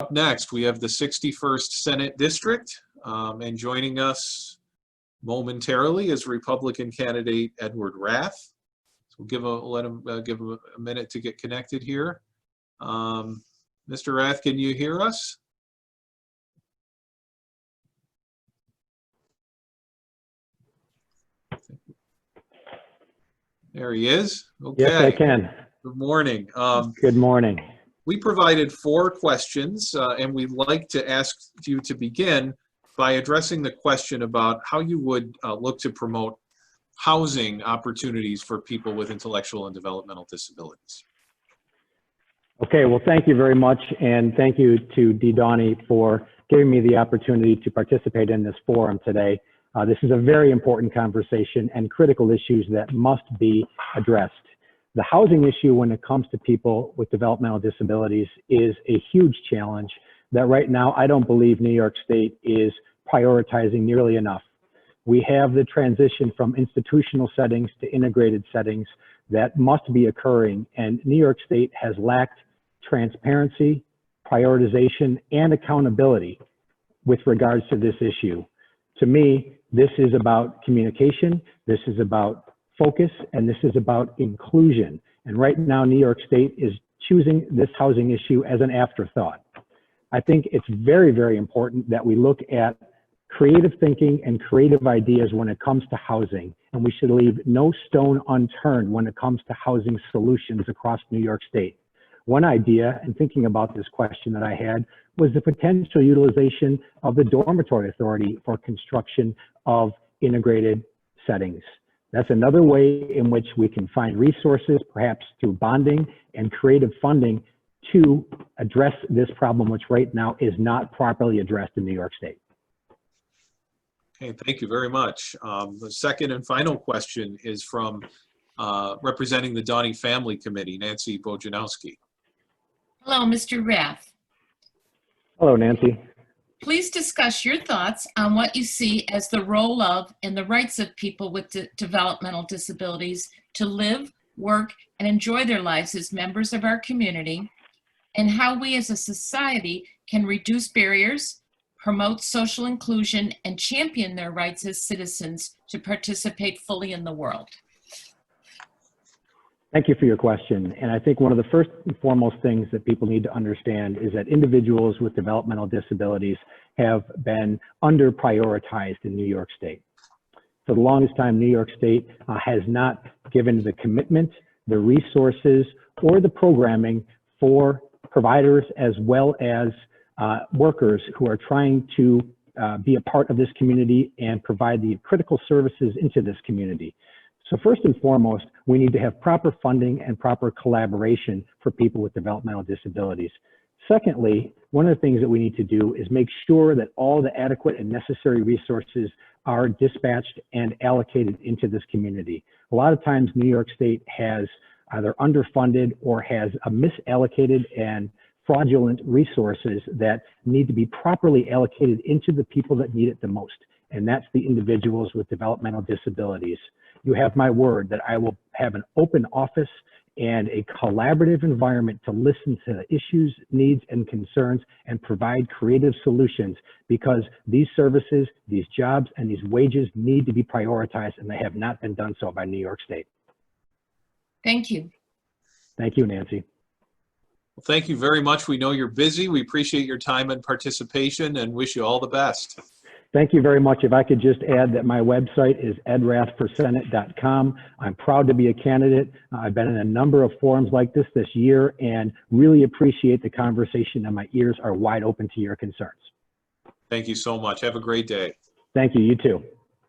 Up next, we have the 61st Senate District, and joining us momentarily is Republican candidate Edward Rath. So we'll let him give him a minute to get connected here. Mr. Rath, can you hear us? There he is. Okay. Yes, I can. Good morning. Good morning. We provided 4 questions, and we'd like to ask you to begin by addressing the question about how you would look to promote housing opportunities for people with intellectual and developmental disabilities. Okay, well, thank you very much, and thank you to DDAWNY for giving me the opportunity to participate in this forum today. This is a very important conversation and critical issues that must be addressed. The housing issue when it comes to people with developmental disabilities is a huge challenge that right now I don't believe New York State is prioritizing nearly enough. We have the transition from institutional settings to integrated settings that must be occurring, and New York State has lacked transparency, prioritization, and accountability with regards to this issue. To me, this is about communication, this is about focus, and this is about inclusion. And right now, New York State is choosing this housing issue as an afterthought. I think it's very, very important that we look at creative thinking and creative ideas when it comes to housing, and we should leave no stone unturned when it comes to housing solutions across New York State. One idea, and thinking about this question that I had, was the potential utilization of the Dormitory Authority for construction of integrated settings. That's another way in which we can find resources, perhaps through bonding and creative funding, to address this problem, which right now is not properly addressed in New York State. Okay, thank you very much. The second and final question is from representing the DDAWNY Family Committee, Nancy Bojanowski. Hello, Mr. Rath. Hello, Nancy. Please discuss your thoughts on what you see as the role of and the rights of people with developmental disabilities to live, work, and enjoy their lives as members of our community, and how we as a society can reduce barriers, promote social inclusion, and champion their rights as citizens to participate fully in the world. Thank you for your question. And I think one of the first and foremost things that people need to understand is that individuals with developmental disabilities have been under prioritized in New York State. For the longest time, New York State has not given the commitment, the resources, or the programming for providers as well as workers who are trying to be a part of this community and provide the critical services into this community. So first and foremost, we need to have proper funding and proper collaboration for people with developmental disabilities. Secondly, one of the things that we need to do is make sure that all the adequate and necessary resources are dispatched and allocated into this community. A lot of times New York State has either underfunded or has a misallocated and fraudulent resources that need to be properly allocated into the people that need it the most, and that's the individuals with developmental disabilities. You have my word that I will have an open office and a collaborative environment to listen to the issues, needs, and concerns and provide creative solutions, because these services, these jobs, and these wages need to be prioritized, and they have not been done so by New York State. Thank you. Thank you, Nancy. Well, thank you very much. We know you're busy. We appreciate your time and participation and wish you all the best. Thank you very much. If I could just add that my website is edrathforsenate.com. I'm proud to be a candidate. I've been in a number of forums like this year and really appreciate the conversation, and my ears are wide open to your concerns. Thank you so much. Have a great day. Thank you. You too.